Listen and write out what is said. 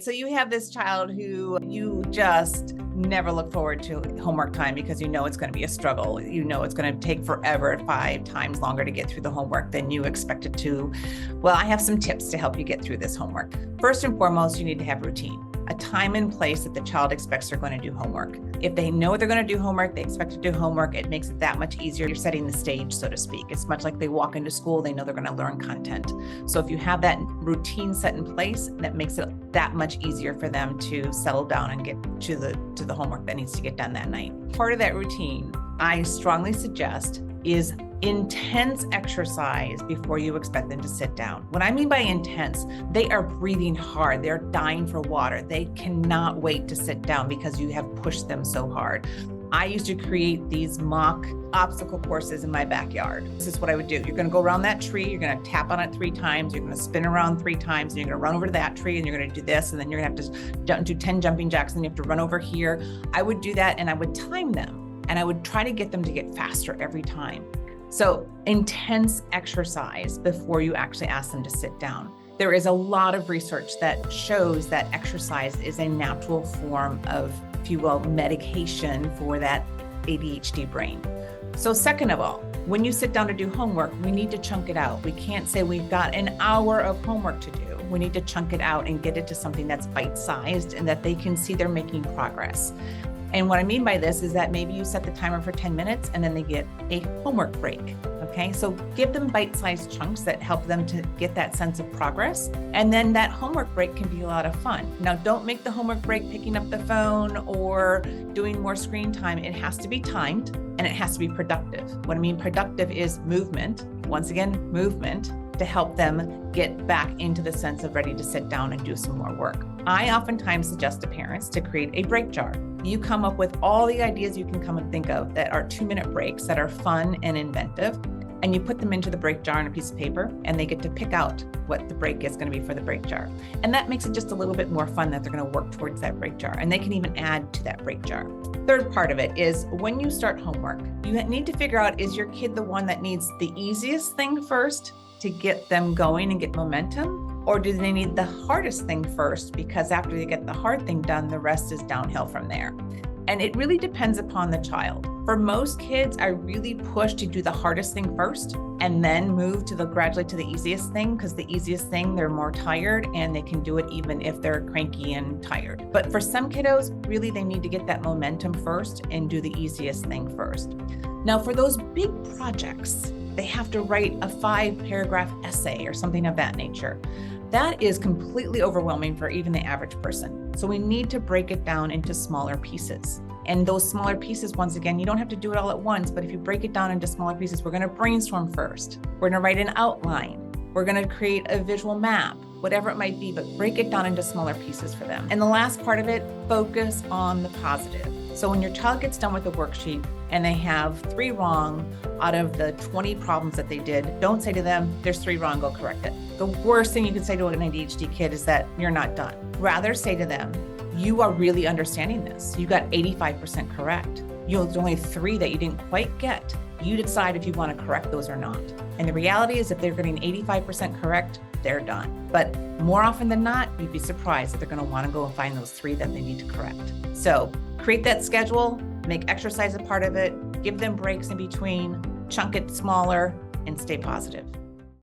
So you have this child who you just never look forward to homework time because you know it's going to be a struggle. You know it's going to take forever, 5 times longer to get through the homework than you expected to. Well, I have some tips to help you get through this homework. First and foremost, you need to have routine, a time and place that the child expects they're going to do homework. If they know they're going to do homework, they expect to do homework, it makes it that much easier. You're setting the stage, so to speak. It's much like they walk into school, they know they're going to learn content. So if you have that routine set in place, that makes it that much easier for them to settle down and get to the homework that needs to get done that night. Part of that routine, I strongly suggest, is intense exercise before you expect them to sit down. What I mean by intense, they are breathing hard. They're dying for water. They cannot wait to sit down because you have pushed them so hard. I used to create these mock obstacle courses in my backyard. This is what I would do. You're going to go around that tree. You're going to tap on it 3 times. You're going to spin around 3 times. And you're going to run over to that tree and you're going to do this. And then you're going to have to do 10 jumping jacks and you have to run over here. I would do that and I would time them and I would try to get them to get faster every time. So intense exercise before you actually ask them to sit down. There is a lot of research that shows that exercise is a natural form of, if you will, medication for that ADHD brain. So second of all, when you sit down to do homework, we need to chunk it out. We can't say we've got an hour of homework to do. We need to chunk it out and get it to something that's bite-sized and that they can see they're making progress. And what I mean by this is that maybe you set the timer for 10 minutes and then they get a homework break, okay? So give them bite-sized chunks that help them to get that sense of progress. And then that homework break can be a lot of fun. Now, don't make the homework break picking up the phone or doing more screen time. It has to be timed and it has to be productive. What I mean productive is movement, once again, movement, to help them get back into the sense of ready to sit down and do some more work. I oftentimes suggest to parents to create a break jar. You come up with all the ideas you can come and think of that are 2-minute breaks that are fun and inventive, and you put them into the break jar on a piece of paper, and they get to pick out what the break is going to be for the break jar. And that makes it just a little bit more fun that they're going to work towards that break jar, and they can even add to that break jar. Third part of it is when you start homework, you need to figure out, is your kid the one that needs the easiest thing first to get them going and get momentum? Or do they need the hardest thing first? Because after they get the hard thing done, the rest is downhill from there. And it really depends upon the child. For most kids, I really push to do the hardest thing first and then move to gradually to the easiest thing, because the easiest thing, they're more tired and they can do it even if they're cranky and tired. But for some kiddos, really they need to get that momentum first and do the easiest thing first. Now for those big projects, they have to write a 5-paragraph essay or something of that nature. That is completely overwhelming for even the average person. So we need to break it down into smaller pieces. And those smaller pieces, once again, you don't have to do it all at once, but if you break it down into smaller pieces, we're going to brainstorm first. We're going to write an outline. We're going to create a visual map, whatever it might be, but break it down into smaller pieces for them. And the last part of it, focus on the positive. So when your child gets done with the worksheet and they have 3 wrong out of the 20 problems that they did, don't say to them, there's 3 wrong, go correct it. The worst thing you can say to an ADHD kid is that you're not done. Rather say to them, you are really understanding this. You got 85% correct. There's only 3 that you didn't quite get. You decide if you want to correct those or not. And the reality is if they're getting 85% correct, they're done. But more often than not, you'd be surprised that they're going to want to go and find those 3 that they need to correct. So create that schedule, make exercise a part of it, give them breaks in between, chunk it smaller, and stay positive.